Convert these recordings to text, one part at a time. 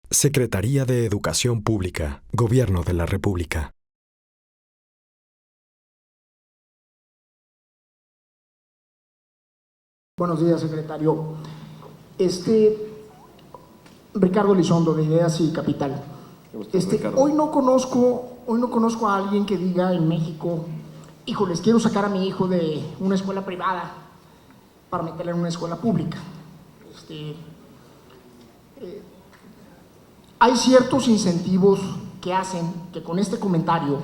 Secretaría de Educación Pública, Gobierno de la República. Buenos días, secretario. Ricardo Lizondo, de Ideas y Capital. Hoy no conozco a alguien que diga en México: híjoles, quiero sacar a mi hijo de una escuela privada para meterlo en una escuela pública. Hay ciertos incentivos que hacen que con este comentario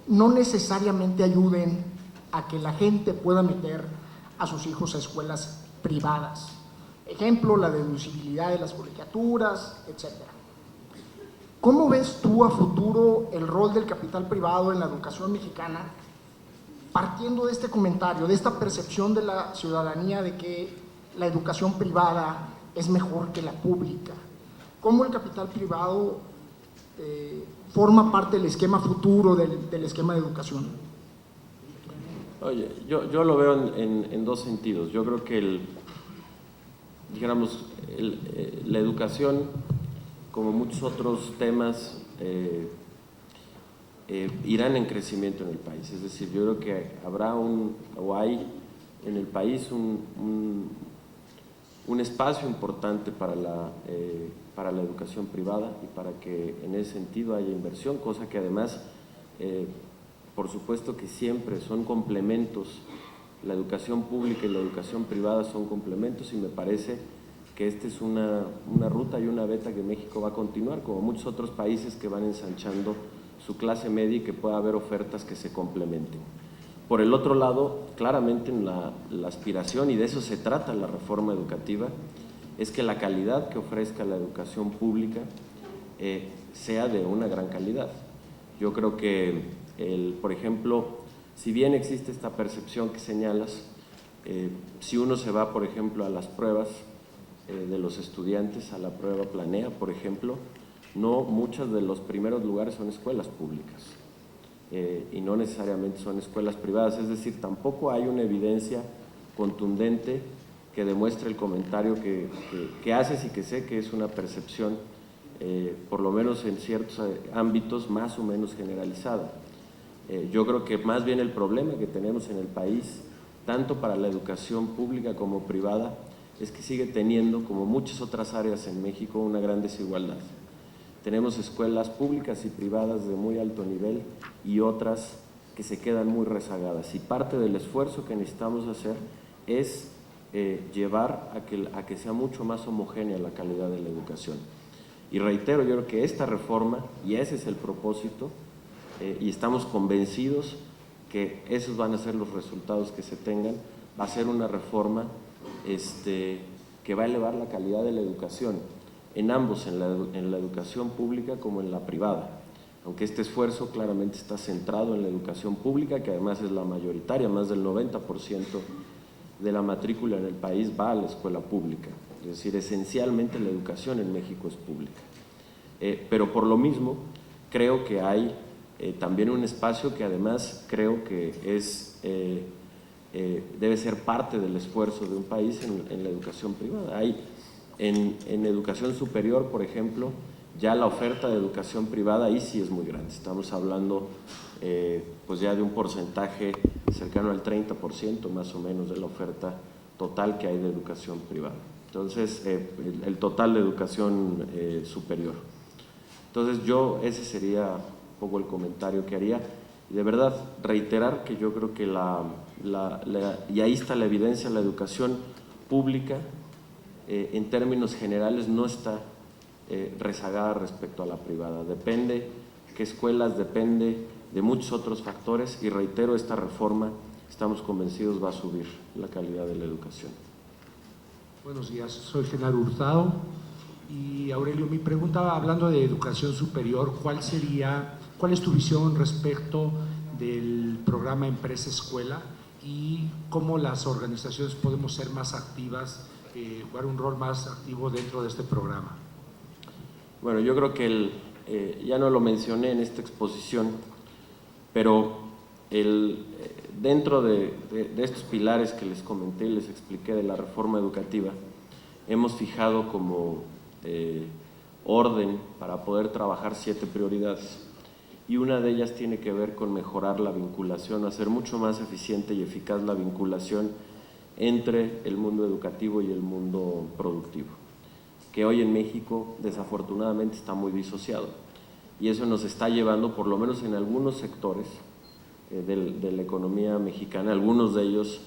no necesariamente ayuden a que la gente pueda meter a sus hijos a escuelas privadas. Ejemplo, la deducibilidad de las colegiaturas, etc. ¿Cómo ves tú a futuro el rol del capital privado en la educación mexicana, partiendo de este comentario, de esta percepción de la ciudadanía de que la educación privada es mejor que la pública? ¿Cómo el capital privado forma parte del esquema futuro del esquema de educación? Oye, yo lo veo en dos sentidos. Yo creo que la educación, como muchos otros temas, irán en crecimiento en el país. Es decir, yo creo que hay en el país un espacio importante para la educación privada y para que en ese sentido haya inversión, cosa que además, por supuesto que siempre son complementos. La educación pública y la educación privada son complementos, y me parece que esta es una ruta y una veta que México va a continuar, como muchos otros países que van ensanchando su clase media y que pueda haber ofertas que se complementen. Por el otro lado, claramente la aspiración, y de eso se trata la reforma educativa, es que la calidad que ofrezca la educación pública sea de una gran calidad. Yo creo que, por ejemplo, si bien existe esta percepción que señalas, si uno se va, por ejemplo, a las pruebas de los estudiantes, a la prueba Planea, por ejemplo, no muchos de los primeros lugares son escuelas públicas. Y no necesariamente son escuelas privadas, es decir, tampoco hay una evidencia contundente que demuestre el comentario que haces, y que sé que es una percepción, por lo menos en ciertos ámbitos, más o menos generalizada. Yo creo que más bien el problema que tenemos en el país, tanto para la educación pública como privada, es que sigue teniendo, como muchas otras áreas en México, una gran desigualdad. Tenemos escuelas públicas y privadas de muy alto nivel y otras que se quedan muy rezagadas, y parte del esfuerzo que necesitamos hacer es llevar a que sea mucho más homogénea la calidad de la educación. Y reitero, yo creo que esta reforma, y ese es el propósito, y estamos convencidos que esos van a ser los resultados que se tengan, va a ser una reforma que va a elevar la calidad de la educación, en ambos, en la educación pública como en la privada, aunque este esfuerzo claramente está centrado en la educación pública, que además es la mayoritaria. Más del 90% de la matrícula en el país va a la escuela pública, es decir, esencialmente la educación en México es pública. Pero por lo mismo, creo que hay también un espacio que además creo que debe ser parte del esfuerzo de un país en la educación privada. En educación superior, por ejemplo, ya la oferta de educación privada ahí sí es muy grande. Estamos hablando pues ya de un porcentaje cercano al 30% más o menos de la oferta total que hay de educación privada. Entonces, el total de educación superior. Entonces ese sería un poco el comentario que haría. Y de verdad, reiterar que yo creo que y ahí está la evidencia, la educación pública en términos generales no está rezagada respecto a la privada. Depende qué escuelas, depende de muchos otros factores, y reitero, esta reforma, estamos convencidos, va a subir la calidad de la educación. Buenos días, soy Genaro Hurtado. Y Aurelio, mi pregunta, hablando de educación superior, ¿cuál es tu visión respecto del programa Empresa Escuela y cómo las organizaciones podemos ser más activas, jugar un rol más activo dentro de este programa? Bueno, yo creo que ya no lo mencioné en esta exposición, pero dentro de estos pilares que les comenté y les expliqué de la reforma educativa, hemos fijado como orden para poder trabajar 7 prioridades. Y una de ellas tiene que ver con mejorar la vinculación, hacer mucho más eficiente y eficaz la vinculación entre el mundo educativo y el mundo productivo, que hoy en México desafortunadamente está muy disociado. Y eso nos está llevando, por lo menos en algunos sectores de la economía mexicana, algunos de ellos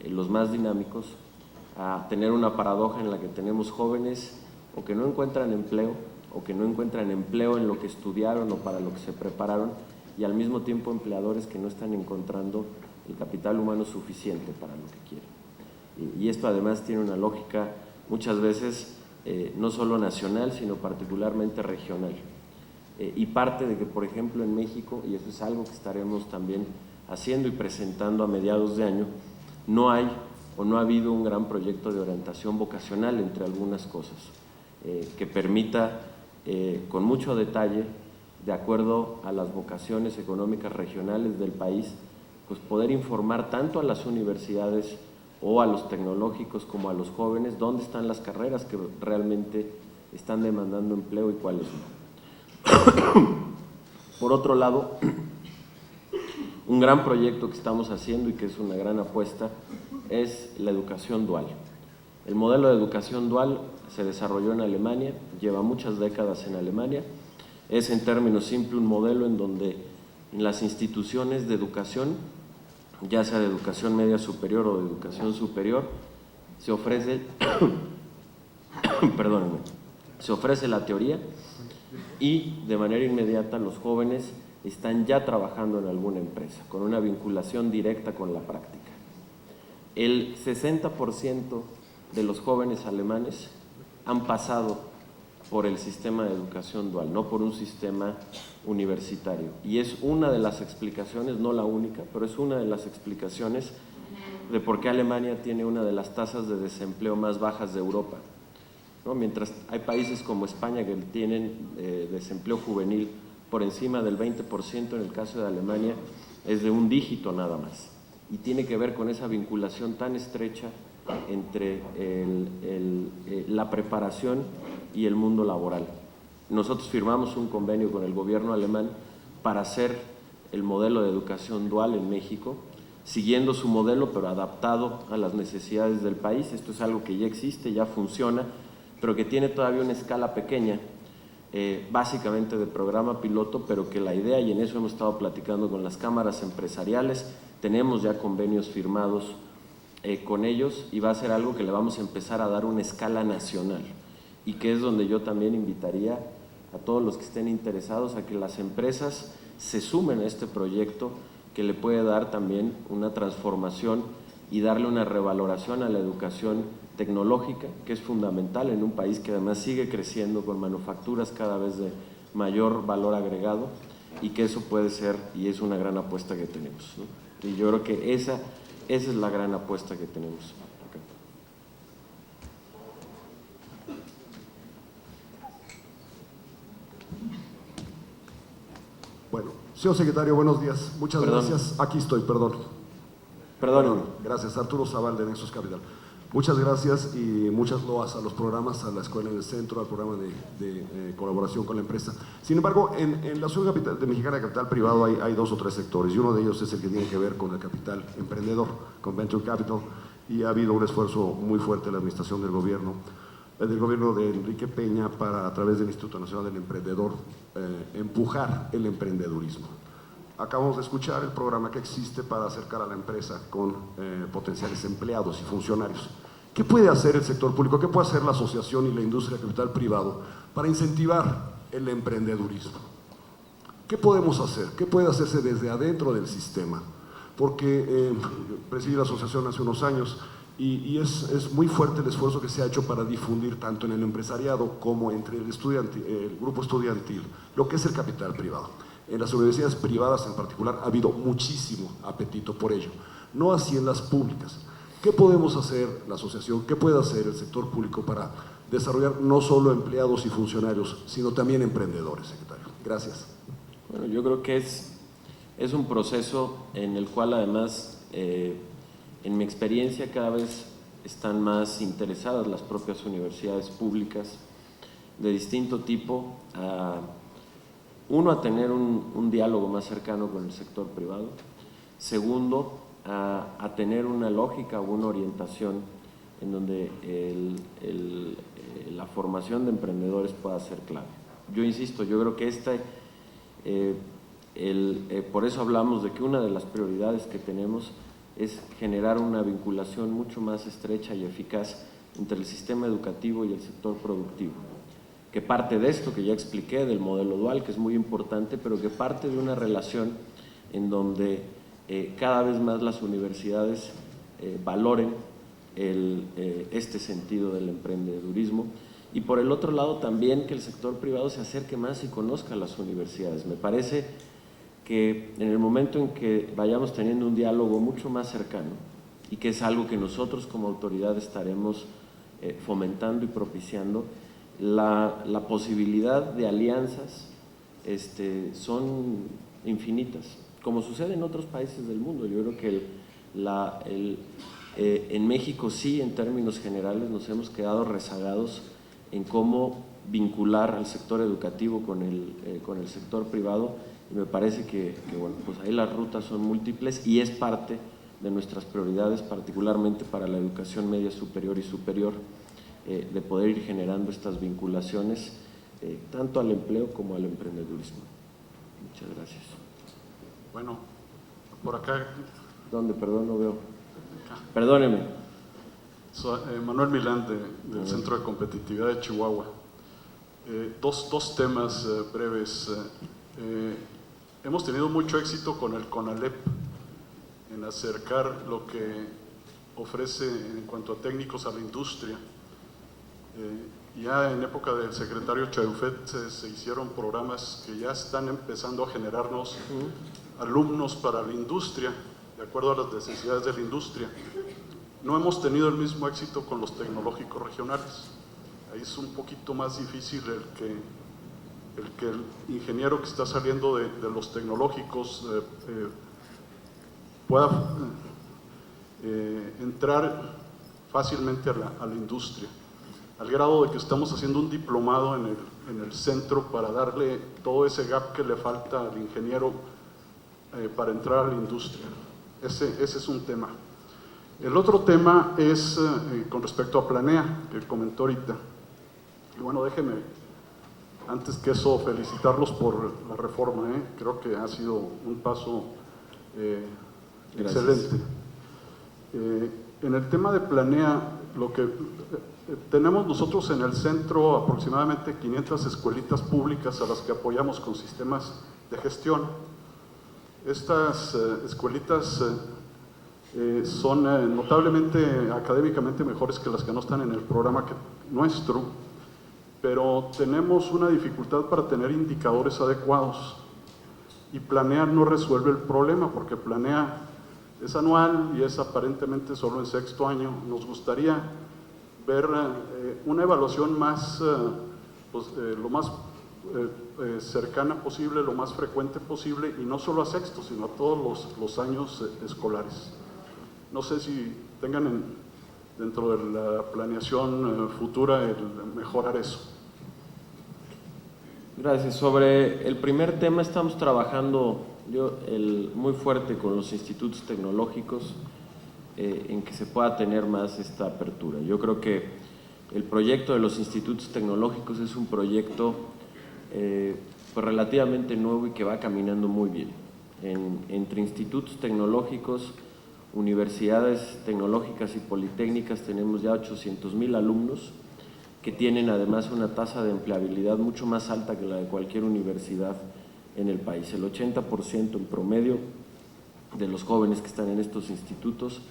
los más dinámicos, a tener una paradoja en la que tenemos jóvenes o que no encuentran empleo, o que no encuentran empleo en lo que estudiaron o para lo que se prepararon, y al mismo tiempo empleadores que no están encontrando el capital humano suficiente para lo que quieren. Y esto además tiene una lógica muchas veces no solo nacional, sino particularmente regional. Y parte de que, por ejemplo, en México, y eso es algo que estaremos también haciendo y presentando a mediados de año, no hay o no ha habido un gran proyecto de orientación vocacional, entre algunas cosas, que permita con mucho detalle, de acuerdo a las vocaciones económicas regionales del país, pues poder informar tanto a las universidades o a los tecnológicos como a los jóvenes dónde están las carreras que realmente están demandando empleo y cuáles no. Por otro lado, un gran proyecto que estamos haciendo y que es una gran apuesta es la educación dual. El modelo de educación dual se desarrolló en Alemania, lleva muchas décadas en Alemania. Es, en términos simples, un modelo en donde en las instituciones de educación, ya sea de educación media superior o de educación superior, se ofrece, perdónenme, se ofrece la teoría y de manera inmediata los jóvenes están ya trabajando en alguna empresa, con una vinculación directa con la práctica. El 60% de los jóvenes alemanes han pasado por el sistema de educación dual, no por un sistema universitario. Y es una de las explicaciones, no la única, pero es una de las explicaciones de por qué Alemania tiene una de las tasas de desempleo más bajas de Europa, ¿no? Mientras hay países como España que tienen desempleo juvenil por encima del 20%, en el caso de Alemania es de un dígito nada más. Y tiene que ver con esa vinculación tan estrecha entre la preparación y el mundo laboral. Nosotros firmamos un convenio con el gobierno alemán para hacer el modelo de educación dual en México, siguiendo su modelo pero adaptado a las necesidades del país. Esto es algo que ya existe, ya funciona, pero que tiene todavía una escala pequeña, básicamente de programa piloto, pero que la idea, y en eso hemos estado platicando con las cámaras empresariales, tenemos ya convenios firmados con ellos, y va a ser algo que le vamos a empezar a dar una escala nacional, y que es donde yo también invitaría a todos los que estén interesados a que las empresas se sumen a este proyecto que le puede dar también una transformación y darle una revaloración a la educación tecnológica, que es fundamental en un país que además sigue creciendo con manufacturas cada vez de mayor valor agregado, y que eso puede ser y es una gran apuesta que tenemos, ¿no? Y yo creo que esa es la gran apuesta que tenemos. Bueno, señor secretario, buenos días. Muchas gracias. Aquí estoy, perdón. Perdón. Gracias, Arturo Zaval de Nexus Capital. Muchas gracias y muchas loas a los programas, a la Escuela en el Centro, al programa de colaboración con la empresa. Sin embargo, en la Asociación de Mexicana de Capital Privado hay 2 o 3 sectores, y uno de ellos es el que tiene que ver con el capital emprendedor, con Venture Capital, y ha habido un esfuerzo muy fuerte de la administración del gobierno de Enrique Peña para, a través del Instituto Nacional del Emprendedor, empujar el emprendedurismo. Acabamos de escuchar el programa que existe para acercar a la empresa con potenciales empleados y funcionarios. ¿Qué puede hacer el sector público? ¿Qué puede hacer la asociación y la industria de capital privado para incentivar el emprendedurismo? ¿Qué podemos hacer? ¿Qué puede hacerse desde adentro del sistema? Porque presidí la asociación hace unos años y es muy fuerte el esfuerzo que se ha hecho para difundir tanto en el empresariado como entre el grupo estudiantil lo que es el capital privado. En las universidades privadas en particular ha habido muchísimo apetito por ello, no así en las públicas. ¿Qué podemos hacer la asociación? ¿Qué puede hacer el sector público para desarrollar no solo empleados y funcionarios, sino también emprendedores, secretario? Gracias. Bueno, yo creo que es un proceso en el cual además, en mi experiencia, cada vez están más interesadas las propias universidades públicas de distinto tipo, uno, a tener un diálogo más cercano con el sector privado, segundo, a tener una lógica o una orientación en donde la formación de emprendedores pueda ser clave. Yo insisto, yo creo que por eso hablamos de que una de las prioridades que tenemos es generar una vinculación mucho más estrecha y eficaz entre el sistema educativo y el sector productivo, que parte de esto que ya expliqué, del modelo dual, que es muy importante, pero que parte de una relación en donde cada vez más las universidades valoren este sentido del emprendedurismo, y por el otro lado también que el sector privado se acerque más y conozca las universidades. Me parece que en el momento en que vayamos teniendo un diálogo mucho más cercano, y que es algo que nosotros como autoridad estaremos fomentando y propiciando, la posibilidad de alianzas son infinitas, como sucede en otros países del mundo. Yo creo que en México sí, en términos generales, nos hemos quedado rezagados en cómo vincular al sector educativo con el sector privado, y me parece que bueno, pues ahí las rutas son múltiples y es parte de nuestras prioridades, particularmente para la educación media superior y superior, de poder ir generando estas vinculaciones tanto al empleo como al emprendedurismo. Muchas gracias. Bueno, por acá. ¿Dónde? Perdón, no veo. Perdóneme. Soy Manuel Milán del Centro de Competitividad de Chihuahua. Dos temas breves. Hemos tenido mucho éxito con el CONALEP en acercar lo que ofrece en cuanto a técnicos a la industria. Ya en época del secretario Chaufet se hicieron programas que ya están empezando a generarnos alumnos para la industria, de acuerdo a las necesidades de la industria. No hemos tenido el mismo éxito con los tecnológicos regionales. Ahí es un poquito más difícil el que el ingeniero que está saliendo de los tecnológicos pueda entrar fácilmente a la industria, al grado de que estamos haciendo un diplomado en el centro para darle todo ese gap que le falta al ingeniero para entrar a la industria. Ese es un tema. El otro tema es con respecto a Planea, que comentó ahorita. Y bueno, déjenme, antes que eso, felicitarlos por la reforma. Creo que ha sido un paso excelente. En el tema de Planea, lo que tenemos nosotros en el centro aproximadamente 500 escuelitas públicas a las que apoyamos con sistemas de gestión. Estas escuelitas son notablemente académicamente mejores que las que no están en el programa nuestro, pero tenemos una dificultad para tener indicadores adecuados, y Planea no resuelve el problema, porque Planea es anual y es aparentemente solo en sexto año. Nos gustaría ver una evaluación más, lo más cercana posible, lo más frecuente posible, y no solo a sexto, sino a todos los años escolares. No sé si tengan dentro de la planeación futura el mejorar eso. Gracias. Sobre el primer tema, estamos trabajando muy fuerte con los institutos tecnológicos en que se pueda tener más esta apertura. Yo creo que el proyecto de los institutos tecnológicos es un proyecto pues relativamente nuevo y que va caminando muy bien. Entre institutos tecnológicos, universidades tecnológicas y politécnicas tenemos ya 800,000 alumnos que tienen además una tasa de empleabilidad mucho más alta que la de cualquier universidad en el país. El 80% en promedio de los jóvenes que están en estos institutos,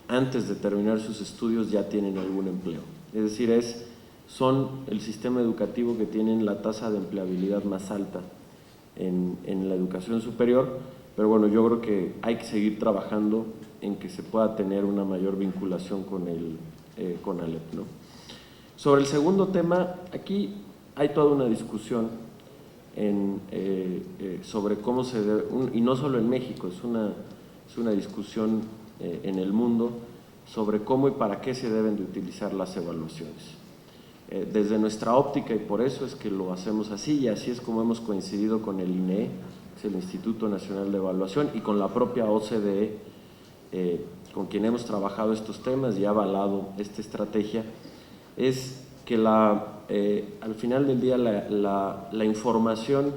antes de terminar sus estudios, ya tienen algún empleo. Es decir, son el sistema educativo que tienen la tasa de empleabilidad más alta en la educación superior, pero bueno, yo creo que hay que seguir trabajando en que se pueda tener una mayor vinculación con el CONALEP, ¿no? Sobre el segundo tema, aquí hay toda una discusión sobre cómo se debe, y no solo en México, es una discusión en el mundo sobre cómo y para qué se deben de utilizar las evaluaciones. desde nuestra óptica, y por eso es que lo hacemos así, y así es como hemos coincidido con el INEE, que es el Instituto Nacional de Evaluación, y con la propia OCDE, con quien hemos trabajado estos temas y ha avalado esta estrategia, es que al final del día la información,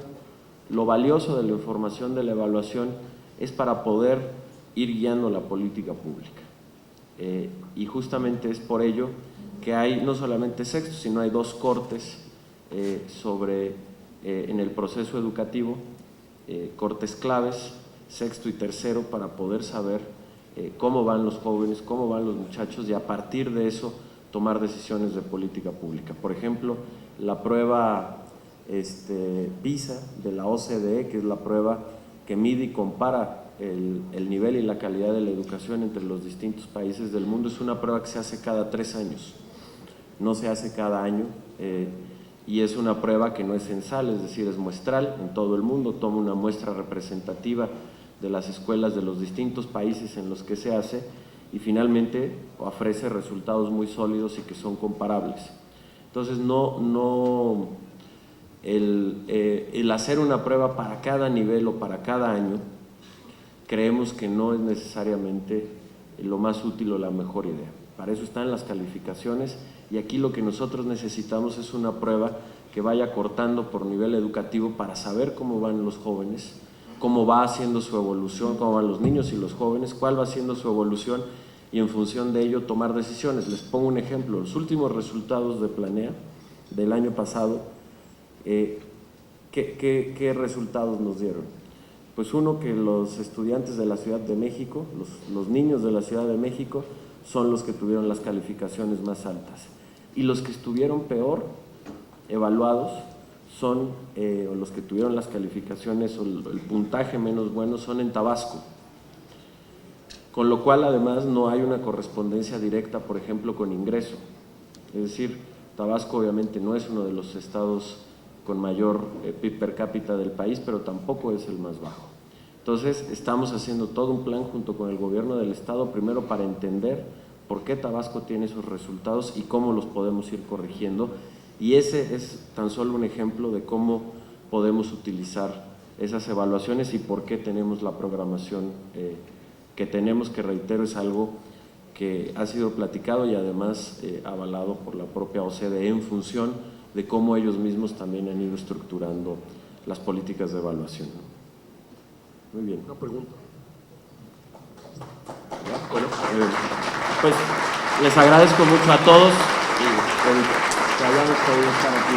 lo valioso de la información de la evaluación es para poder ir guiando la política pública. Y justamente es por ello que hay no solamente sexto, sino hay 2 cortes en el proceso educativo, cortes claves, sexto y tercero, para poder saber cómo van los jóvenes, cómo van los muchachos, y a partir de eso tomar decisiones de política pública. Por ejemplo, la prueba PISA de la OCDE, que es la prueba que mide y compara el nivel y la calidad de la educación entre los distintos países del mundo, es una prueba que se hace cada 3 años, no se hace cada año, y es una prueba que no es censal, es decir, es muestral en todo el mundo, toma una muestra representativa de las escuelas de los distintos países en los que se hace, y finalmente ofrece resultados muy sólidos y que son comparables. Entonces, el hacer una prueba para cada nivel o para cada año, creemos que no es necesariamente lo más útil o la mejor idea. Para eso están las calificaciones, y aquí lo que nosotros necesitamos es una prueba que vaya cortando por nivel educativo para saber cómo van los jóvenes, cómo va haciendo su evolución, cómo van los niños y los jóvenes, cuál va haciendo su evolución, y en función de ello tomar decisiones. Les pongo un ejemplo: los últimos resultados de Planea del año pasado, ¿qué resultados nos dieron? Pues uno, que los estudiantes de la Ciudad de México, los niños de la Ciudad de México, son los que tuvieron las calificaciones más altas, y los que estuvieron peor evaluados son, o los que tuvieron las calificaciones o el puntaje menos bueno, son en Tabasco, con lo cual además no hay una correspondencia directa, por ejemplo, con ingreso. Es decir, Tabasco obviamente no es uno de los estados con mayor PIB per cápita del país, pero tampoco es el más bajo. Entonces, estamos haciendo todo un plan junto con el gobierno del estado, primero para entender por qué Tabasco tiene esos resultados y cómo los podemos ir corrigiendo, y ese es tan solo un ejemplo de cómo podemos utilizar esas evaluaciones y por qué tenemos la programación que tenemos, que reitero es algo que ha sido platicado y además avalado por la propia OCDE en función de cómo ellos mismos también han ido estructurando las políticas de evaluación. Muy bien. Una pregunta. Bueno, pues les agradezco mucho a todos y que hayamos podido estar aquí.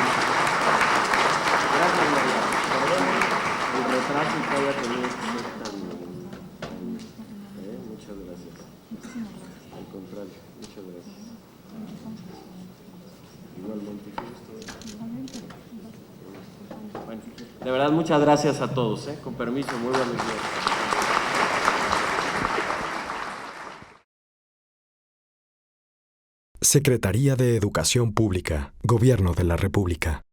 Gracias, María. Perdón el retraso que haya tenido que ser tan muchas gracias. Al contrario, muchas gracias. Igualmente. Bueno, de verdad, muchas gracias a todos. Con permiso, muy buenos días. Secretaría de Educación Pública, Gobierno de la República.